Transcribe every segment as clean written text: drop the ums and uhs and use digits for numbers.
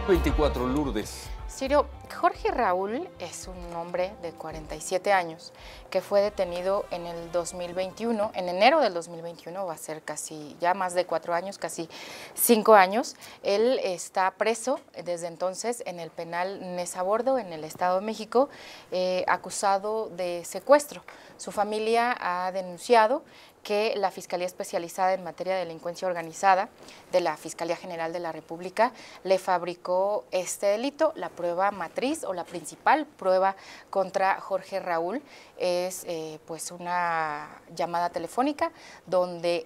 24 Lourdes. Ciro, Jorge Raúl es un hombre de 47 años que fue detenido en el 2021, en enero del 2021, va a ser casi ya más de 4 años, casi 5 años. Él está preso desde entonces en el penal Nezabordo, en el Estado de México, acusado de secuestro. Su familia ha denunciado que la Fiscalía Especializada en Materia de Delincuencia Organizada de la Fiscalía General de la República le fabricó este delito. La prueba matriz o la principal prueba contra Jorge Raúl es pues una llamada telefónica donde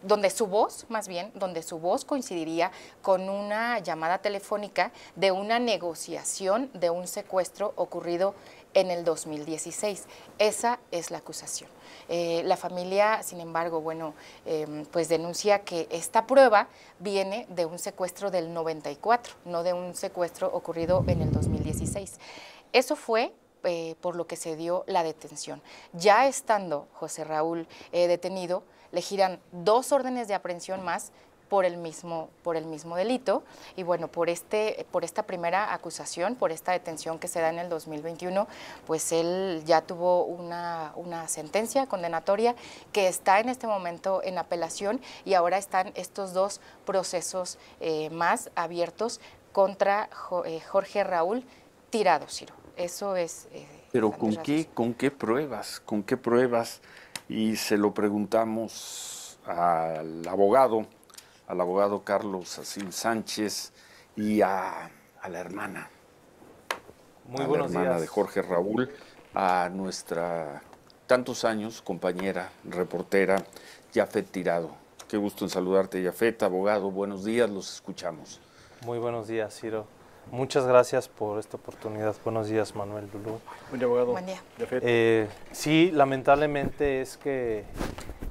donde su voz, más bien, donde su voz coincidiría con una llamada telefónica de una negociación de un secuestro ocurrido en el 2016. Esa es la acusación. La familia, sin embargo, bueno, pues denuncia que esta prueba viene de un secuestro del 94, no de un secuestro ocurrido en el 2016. Eso fue por lo que se dio la detención. Ya estando José Raúl detenido, le giran 2 órdenes de aprehensión más por el mismo delito. Y bueno, por esta primera acusación, por esta detención que se da en el 2021, pues él ya tuvo una sentencia condenatoria que está en este momento en apelación, y ahora están estos 2 procesos más abiertos contra Jorge Raúl Tirado, Ciro. Eso es... Pero ¿con qué pruebas? ¿Con qué pruebas? Y se lo preguntamos al abogado Carlos Assil Sánchez y a la hermana. Muy buenos días. La hermana de Jorge Raúl, a nuestra tantos años compañera, reportera, Yafet Tirado. Qué gusto en saludarte, Yafet, abogado. Buenos días, los escuchamos. Muy buenos días, Ciro. Muchas gracias por esta oportunidad. Buenos días, Manuel, Lulú. Buen día, abogado. Buen día. Sí, lamentablemente es que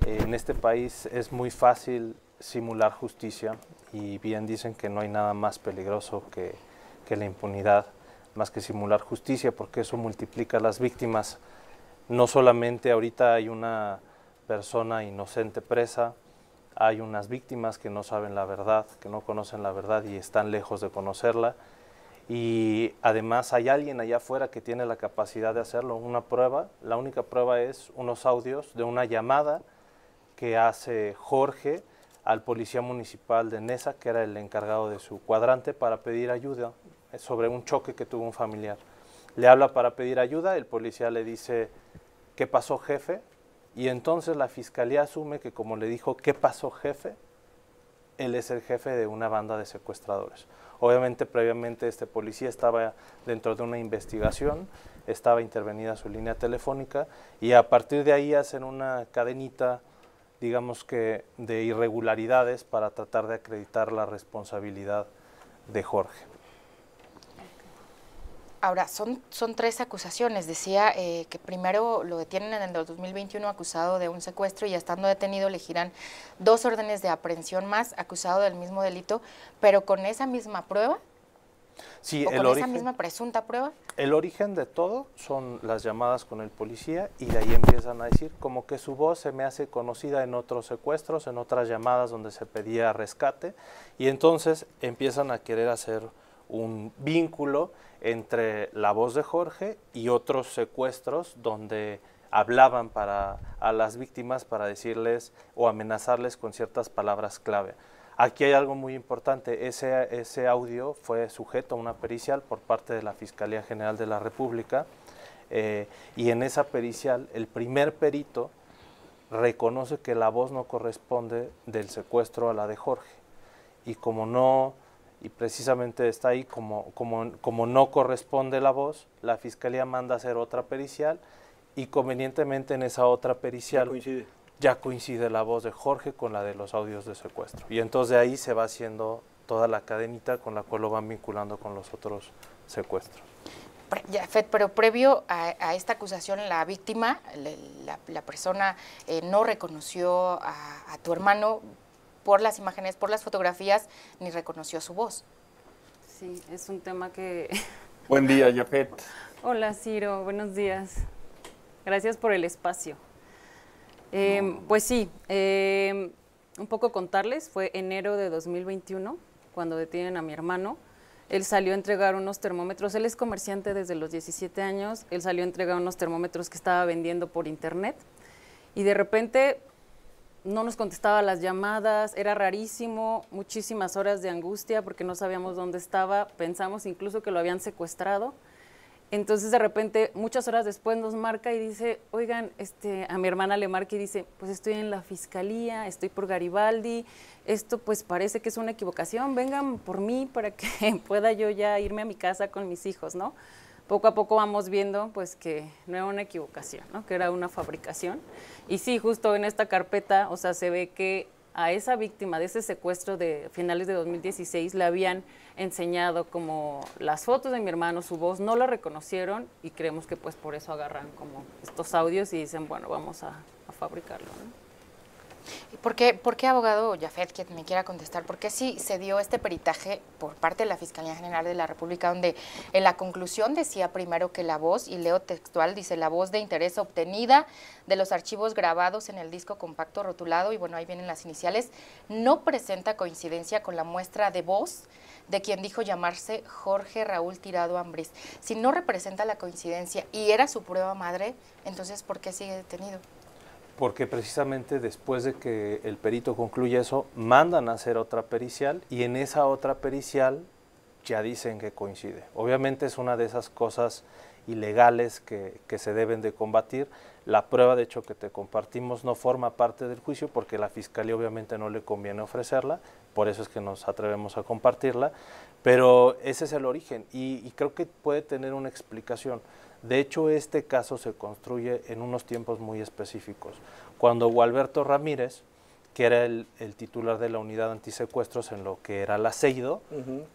en este país es muy fácil simular justicia, y bien dicen que no hay nada más peligroso que la impunidad, más que simular justicia, porque eso multiplica las víctimas. No solamente ahorita hay una persona inocente presa, hay unas víctimas que no saben la verdad, que no conocen la verdad y están lejos de conocerla, y además hay alguien allá afuera que tiene la capacidad de hacerlo. Una prueba, la única prueba es unos audios de una llamada que hace Jorge al policía municipal de Neza, que era el encargado de su cuadrante, para pedir ayuda sobre un choque que tuvo un familiar. Le habla para pedir ayuda, el policía le dice, ¿qué pasó, jefe? Y entonces la fiscalía asume que, como le dijo, ¿qué pasó, jefe?, él es el jefe de una banda de secuestradores. Obviamente, previamente este policía estaba dentro de una investigación, estaba intervenida su línea telefónica, y a partir de ahí hacen una cadenita, digamos que de irregularidades, para tratar de acreditar la responsabilidad de Jorge. Ahora, son 3 acusaciones. Decía que primero lo detienen en el 2021 acusado de un secuestro, y estando detenido le giran 2 órdenes de aprehensión más, acusado del mismo delito, pero con esa misma prueba. Sí, ¿O con esa misma presunta prueba? El origen de todo son las llamadas con el policía, y de ahí empiezan a decir como que su voz se me hace conocida en otros secuestros, en otras llamadas donde se pedía rescate, y entonces empiezan a querer hacer un vínculo entre la voz de Jorge y otros secuestros donde hablaban a las víctimas para decirles o amenazarles con ciertas palabras clave. Aquí hay algo muy importante. Ese audio fue sujeto a una pericial por parte de la Fiscalía General de la República, y en esa pericial el primer perito reconoce que la voz no corresponde del secuestro a la de Jorge, y precisamente está ahí, como no corresponde la voz, la Fiscalía manda a hacer otra pericial, y convenientemente en esa otra pericial ya coincide la voz de Jorge con la de los audios de secuestro. Y entonces de ahí se va haciendo toda la cadenita con la cual lo van vinculando con los otros secuestros. Yafet, pero previo a esta acusación, la víctima, la persona no reconoció a tu hermano por las imágenes, por las fotografías, ni reconoció su voz. Sí, es un tema que... Buen día, Yafet. Hola, Ciro, buenos días. Gracias por el espacio. Pues sí, un poco contarles, fue enero de 2021, cuando detienen a mi hermano. Él salió a entregar unos termómetros, él es comerciante desde los 17 años, él salió a entregar unos termómetros que estaba vendiendo por internet y de repente no nos contestaba las llamadas, era rarísimo, muchísimas horas de angustia porque no sabíamos dónde estaba, pensamos incluso que lo habían secuestrado. Entonces de repente, muchas horas después nos marca y dice, oigan, a mi hermana le marca y dice, pues estoy en la fiscalía, estoy por Garibaldi, esto pues parece que es una equivocación, vengan por mí para que pueda yo ya irme a mi casa con mis hijos, ¿no? Poco a poco vamos viendo pues que no era una equivocación, ¿no? Que era una fabricación. Y sí, justo en esta carpeta, o sea, se ve que a esa víctima de ese secuestro de finales de 2016 le habían enseñado como las fotos de mi hermano, su voz, no lo reconocieron y creemos que pues por eso agarran como estos audios y dicen, bueno, vamos a fabricarlo, ¿no? ¿Y por qué, abogado Yafet, que me quiera contestar, por qué sí se dio este peritaje por parte de la Fiscalía General de la República, donde en la conclusión decía primero que la voz, y leo textual, dice la voz de interés obtenida de los archivos grabados en el disco compacto rotulado, y bueno, ahí vienen las iniciales, no presenta coincidencia con la muestra de voz de quien dijo llamarse Jorge Raúl Tirado Ambriz? Si no representa la coincidencia y era su prueba madre, entonces ¿por qué sigue detenido? Porque precisamente después de que el perito concluye eso, mandan a hacer otra pericial y en esa otra pericial ya dicen que coincide. Obviamente es una de esas cosas ilegales que se deben de combatir. La prueba, de hecho, que te compartimos no forma parte del juicio porque la Fiscalía obviamente no le conviene ofrecerla, por eso es que nos atrevemos a compartirla, pero ese es el origen y creo que puede tener una explicación. De hecho, este caso se construye en unos tiempos muy específicos. Cuando Gualberto Ramírez, que era el titular de la unidad antisecuestros en lo que era la CEIDO,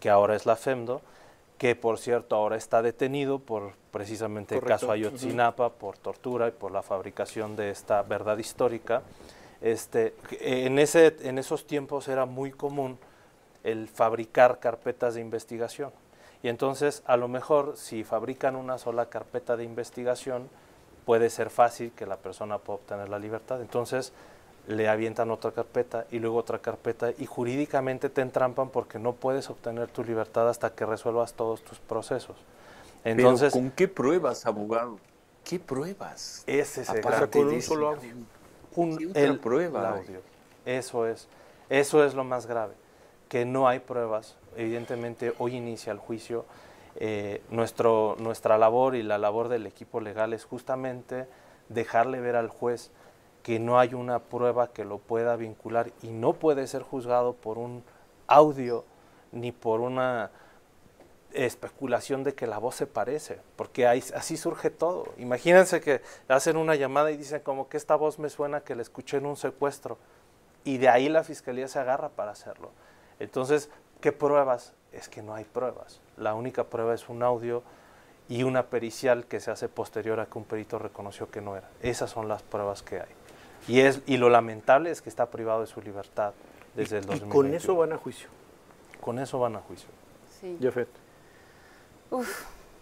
que ahora es la FEMDO, que por cierto ahora está detenido por precisamente el caso Ayotzinapa, por tortura y por la fabricación de esta verdad histórica. En esos tiempos era muy común el fabricar carpetas de investigación. Y entonces, a lo mejor, si fabrican una sola carpeta de investigación, puede ser fácil que la persona pueda obtener la libertad. Entonces, le avientan otra carpeta y luego otra carpeta y jurídicamente te entrampan porque no puedes obtener tu libertad hasta que resuelvas todos tus procesos. Entonces, ¿pero con qué pruebas, abogado? ¿Qué pruebas? Ese es el gran con un solo audio. el prueba. audio. Eso es lo más grave, que no hay pruebas. Evidentemente, hoy inicia el juicio. Nuestra labor y la labor del equipo legal es justamente dejarle ver al juez que no hay una prueba que lo pueda vincular y no puede ser juzgado por un audio ni por una especulación de que la voz se parece, porque así surge todo. Imagínense que hacen una llamada y dicen como que esta voz me suena que la escuché en un secuestro y de ahí la Fiscalía se agarra para hacerlo. Entonces, ¿qué pruebas? Es que no hay pruebas. La única prueba es un audio y una pericial que se hace posterior a que un perito reconoció que no era. Esas son las pruebas que hay. Y lo lamentable es que está privado de su libertad desde el 2021. ¿Y con eso van a juicio? Con eso van a juicio. Sí. Yafet.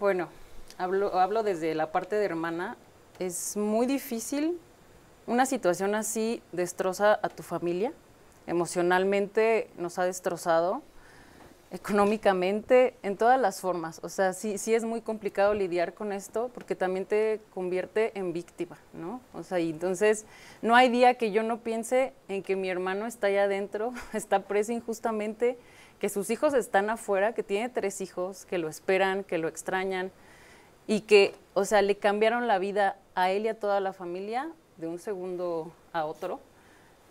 Bueno, hablo desde la parte de hermana. Es muy difícil. Una situación así destroza a tu familia. Emocionalmente nos ha destrozado. Económicamente, en todas las formas. O sea, sí es muy complicado lidiar con esto porque también te convierte en víctima, ¿no? O sea, y entonces no hay día que yo no piense en que mi hermano está allá adentro, está preso injustamente, que sus hijos están afuera, que tiene 3 hijos, que lo esperan, que lo extrañan y que, o sea, le cambiaron la vida a él y a toda la familia de un segundo a otro.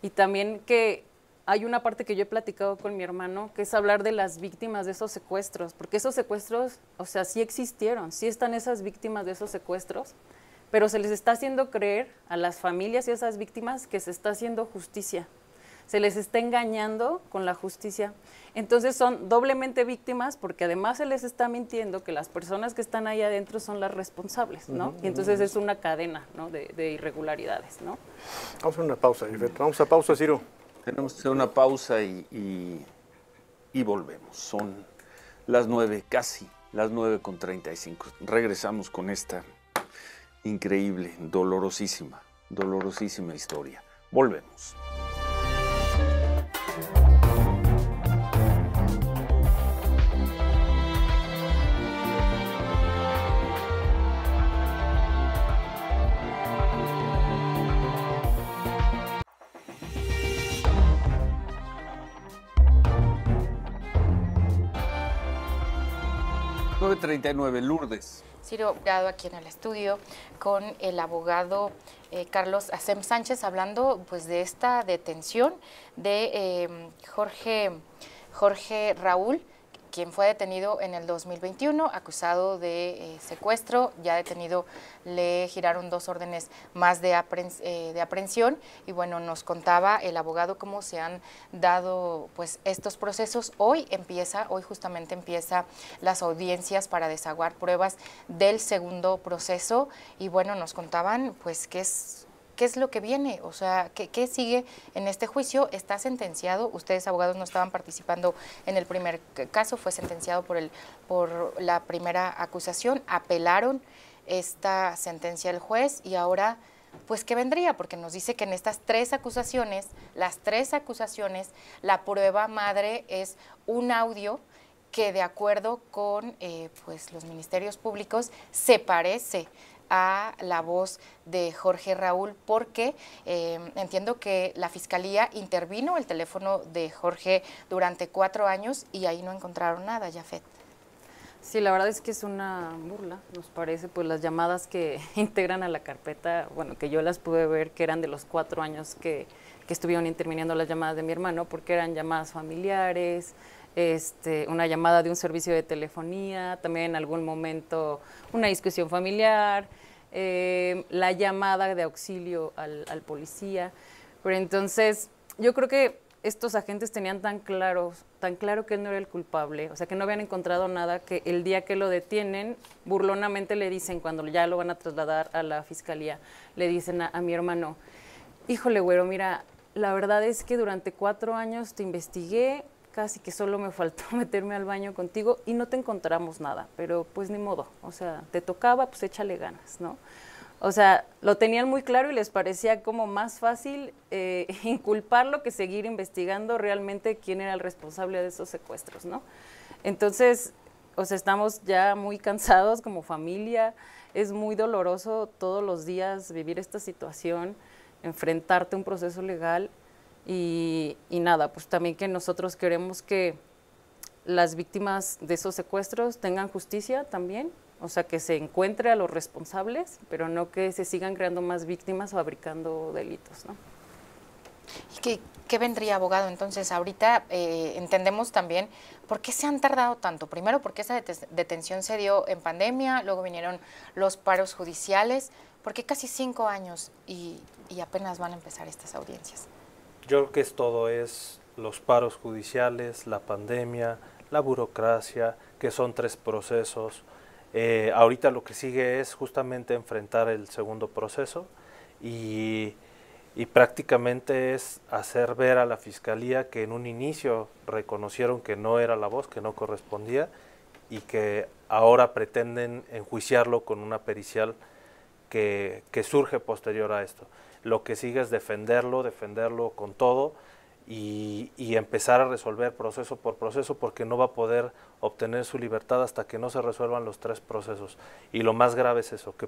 Y también que hay una parte que yo he platicado con mi hermano, que es hablar de las víctimas de esos secuestros, porque esos secuestros, o sea, sí existieron, sí están esas víctimas de esos secuestros, pero se les está haciendo creer a las familias y a esas víctimas que se está haciendo justicia, se les está engañando con la justicia. Entonces son doblemente víctimas porque además se les está mintiendo que las personas que están ahí adentro son las responsables, ¿no? Y entonces es una cadena, ¿no?, de irregularidades, ¿no? Vamos a una pausa, Yafet. Vamos a pausa, Ciro. Tenemos que hacer una pausa y volvemos. Son las 9, casi las 9:35. Regresamos con esta increíble, dolorosísima historia. Volvemos. 9:39, Lourdes. Ciro Prado aquí en el estudio con el abogado Carlos Acem Sánchez hablando pues de esta detención de Jorge Raúl, quien fue detenido en el 2021, acusado de secuestro. Ya detenido, le giraron 2 órdenes más de aprehensión. Y bueno, nos contaba el abogado cómo se han dado pues estos procesos. Hoy justamente empieza las audiencias para desahogar pruebas del segundo proceso. Y bueno, nos contaban pues qué es lo que viene, o sea, qué sigue en este juicio. Está sentenciado, ustedes abogados no estaban participando en el primer caso, fue sentenciado por la primera acusación, apelaron esta sentencia del juez y ahora, pues, ¿qué vendría? Porque nos dice que en estas 3 acusaciones, la prueba madre es un audio que de acuerdo con pues los ministerios públicos se parece a la voz de Jorge Raúl, porque entiendo que la Fiscalía intervino el teléfono de Jorge durante 4 años y ahí no encontraron nada, Yafet. Sí, la verdad es que es una burla, nos parece, pues las llamadas que integran a la carpeta, bueno, que yo las pude ver, que eran de los 4 años que estuvieron interviniendo las llamadas de mi hermano, porque eran llamadas familiares, una llamada de un servicio de telefonía, también en algún momento una discusión familiar, la llamada de auxilio al policía. Pero entonces yo creo que estos agentes tenían tan claro que él no era el culpable, o sea, que no habían encontrado nada, que el día que lo detienen, burlonamente le dicen, cuando ya lo van a trasladar a la fiscalía, le dicen a mi hermano, híjole, güero, mira, la verdad es que durante 4 años te investigué, casi que solo me faltó meterme al baño contigo y no te encontramos nada, pero pues ni modo, o sea, te tocaba, pues échale ganas, ¿no? O sea, lo tenían muy claro y les parecía como más fácil inculparlo que seguir investigando realmente quién era el responsable de esos secuestros, ¿no? Entonces, o sea, estamos ya muy cansados como familia, es muy doloroso todos los días vivir esta situación, enfrentarte a un proceso legal. Y nada, pues también que nosotros queremos que las víctimas de esos secuestros tengan justicia también, o sea, que se encuentre a los responsables, pero no que se sigan creando más víctimas fabricando delitos, ¿no? ¿Y qué vendría, abogado? Entonces, ahorita entendemos también por qué se han tardado tanto. Primero, porque esa detención se dio en pandemia, luego vinieron los paros judiciales. ¿Por qué casi 5 años y apenas van a empezar estas audiencias? Yo creo que es los paros judiciales, la pandemia, la burocracia, que son 3 procesos. Ahorita lo que sigue es justamente enfrentar el segundo proceso y prácticamente es hacer ver a la Fiscalía que en un inicio reconocieron que no era la voz, que no correspondía y que ahora pretenden enjuiciarlo con una pericial que surge posterior a esto. Lo que sigue es defenderlo con todo y empezar a resolver proceso por proceso, porque no va a poder obtener su libertad hasta que no se resuelvan los 3 procesos. Y lo más grave es eso, que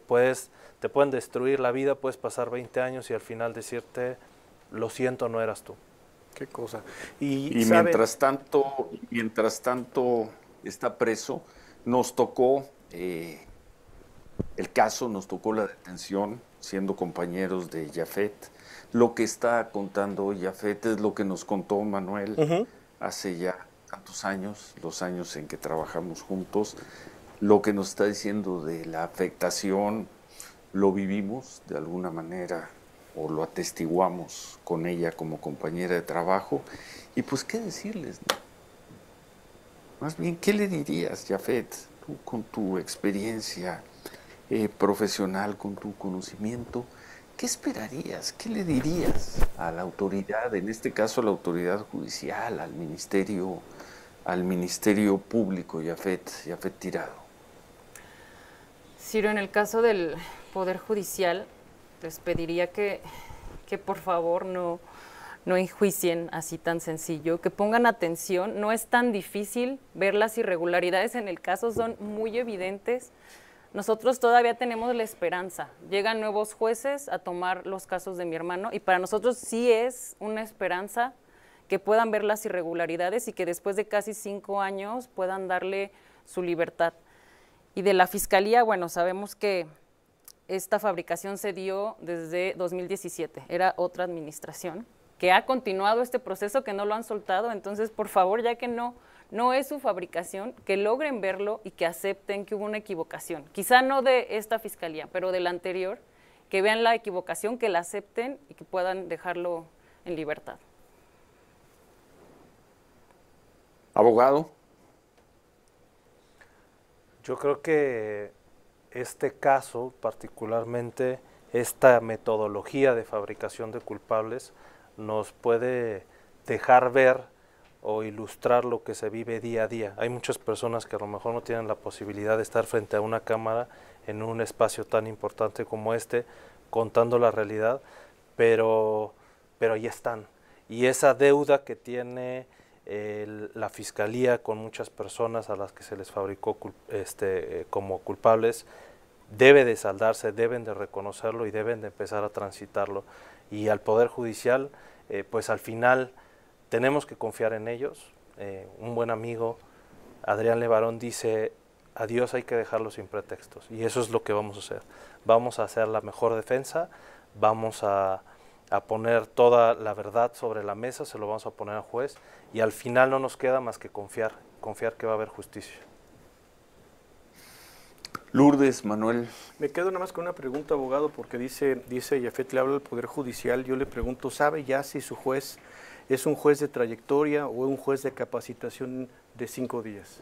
te pueden destruir la vida, puedes pasar 20 años y al final decirte, lo siento, no eras tú. Qué cosa. Y mientras tanto está preso, nos tocó el caso, nos tocó la detención, siendo compañeros de Yafet. Lo que está contando Yafet es lo que nos contó Manuel hace ya tantos años, los años en que trabajamos juntos. Lo que nos está diciendo de la afectación, lo vivimos de alguna manera o lo atestiguamos con ella como compañera de trabajo. Y pues, ¿qué decirles, no? Más bien, ¿qué le dirías, Yafet, tú con tu experiencia profesional, con tu conocimiento? ¿Qué esperarías? ¿Qué le dirías a la autoridad, en este caso a la autoridad judicial, al ministerio público, Yafet Tirado? Ciro, en el caso del Poder Judicial, les pediría que por favor no enjuicien así tan sencillo, que pongan atención, no es tan difícil ver las irregularidades en el caso, son muy evidentes. Nosotros todavía tenemos la esperanza, llegan nuevos jueces a tomar los casos de mi hermano y para nosotros sí es una esperanza que puedan ver las irregularidades y que después de casi 5 años puedan darle su libertad. Y de la Fiscalía, bueno, sabemos que esta fabricación se dio desde 2017, era otra administración, que ha continuado este proceso, que no lo han soltado. Entonces, por favor, ya que no es su fabricación, que logren verlo y que acepten que hubo una equivocación. Quizá no de esta Fiscalía, pero de la anterior, que vean la equivocación, que la acepten y que puedan dejarlo en libertad. Abogado. Yo creo que este caso, particularmente esta metodología de fabricación de culpables, nos puede dejar ver o ilustrar lo que se vive día a día. Hay muchas personas que a lo mejor no tienen la posibilidad de estar frente a una cámara en un espacio tan importante como este, contando la realidad, pero ahí están. Y esa deuda que tiene la Fiscalía con muchas personas a las que se les fabricó como culpables, debe de saldarse, deben de reconocerlo y deben de empezar a transitarlo. Y al Poder Judicial, pues al final tenemos que confiar en ellos. Un buen amigo, Adrián Levarón, dice: a Dios hay que dejarlo sin pretextos, y eso es lo que vamos a hacer. Vamos a hacer la mejor defensa, vamos a poner toda la verdad sobre la mesa, se lo vamos a poner al juez, y al final no nos queda más que confiar que va a haber justicia. Lourdes, Manuel. Me quedo nada más con una pregunta, abogado, porque dice Yafet, le habla al Poder Judicial. Yo le pregunto, ¿sabe ya si su juez es un juez de trayectoria o un juez de capacitación de 5 días?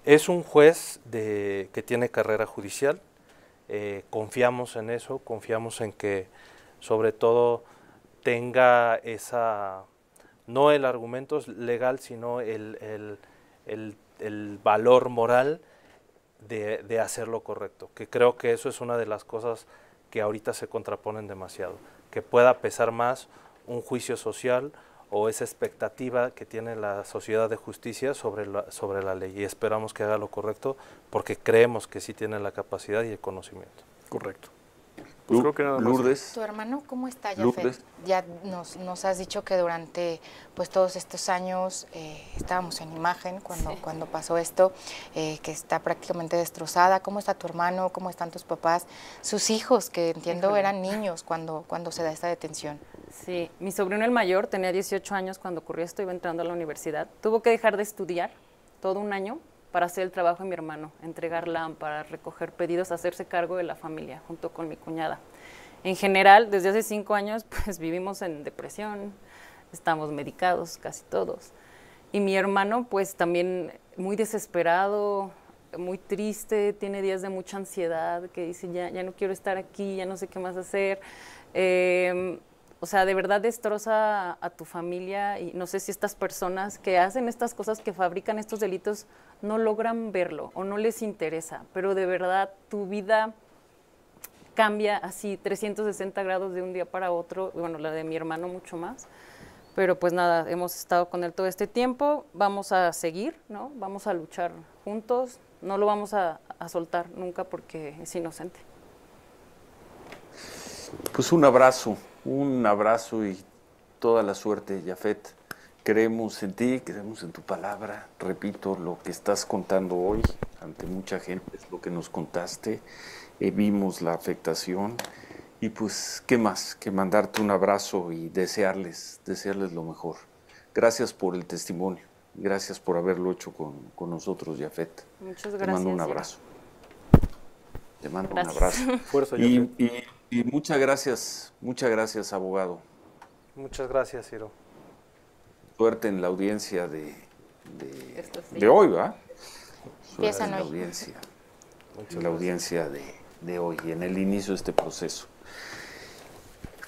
Es un juez que tiene carrera judicial. Confiamos en eso, confiamos en que sobre todo tenga esa, no el argumento legal, sino el valor moral de hacer lo correcto, que creo que eso es una de las cosas que ahorita se contraponen demasiado, que pueda pesar más un juicio social o esa expectativa que tiene la sociedad de justicia sobre la ley, y esperamos que haga lo correcto porque creemos que sí tiene la capacidad y el conocimiento. Correcto. Pues creo que nada más. Lourdes. ¿Tu hermano cómo está, Yafet? Lourdes. Ya nos has dicho que durante pues todos estos años estábamos en imagen cuando pasó esto, que está prácticamente destrozada. ¿Cómo está tu hermano? ¿Cómo están tus papás? Sus hijos, que entiendo eran niños cuando se da esta detención. Sí, mi sobrino el mayor tenía 18 años cuando ocurrió esto, iba entrando a la universidad. Tuvo que dejar de estudiar todo un año para hacer el trabajo de mi hermano, entregar lámparas, recoger pedidos, hacerse cargo de la familia, junto con mi cuñada. En general, desde hace 5 años, pues vivimos en depresión, estamos medicados casi todos. Y mi hermano, pues también muy desesperado, muy triste, tiene días de mucha ansiedad, que dice, ya no quiero estar aquí, ya no sé qué más hacer. O sea, de verdad destroza a tu familia, y no sé si estas personas que hacen estas cosas, que fabrican estos delitos, no logran verlo o no les interesa, pero de verdad tu vida cambia así 360 grados de un día para otro, bueno, la de mi hermano mucho más, pero pues nada, hemos estado con él todo este tiempo, vamos a seguir, ¿no? Vamos a luchar juntos, no lo vamos a soltar nunca porque es inocente. Pues un abrazo y toda la suerte, Yafet. Creemos en ti, creemos en tu palabra. Repito, lo que estás contando hoy ante mucha gente es lo que nos contaste. Vimos la afectación y pues, ¿qué más? Que mandarte un abrazo y desearles lo mejor. Gracias por el testimonio. Gracias por haberlo hecho con nosotros, Yafet. Muchas gracias. Te mando un abrazo. Te mando un Gracias. abrazo. Fuerza, Yafet. Y muchas gracias, abogado. Muchas gracias, Ciro. Suerte en la audiencia de Sí. hoy, ¿va? Empiezan En la hoy. audiencia, en la audiencia de hoy, y en el inicio de este proceso.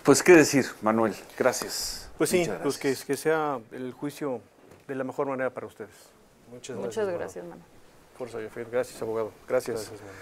Pues, ¿qué decir, Manuel? Gracias. Pues sí, Muchas pues gracias. que sea el juicio de la mejor manera para ustedes. Muchas Muchas gracias, gracias, mano. Fuerza, Yafet. Gracias, abogado. Gracias. Gracias, mano.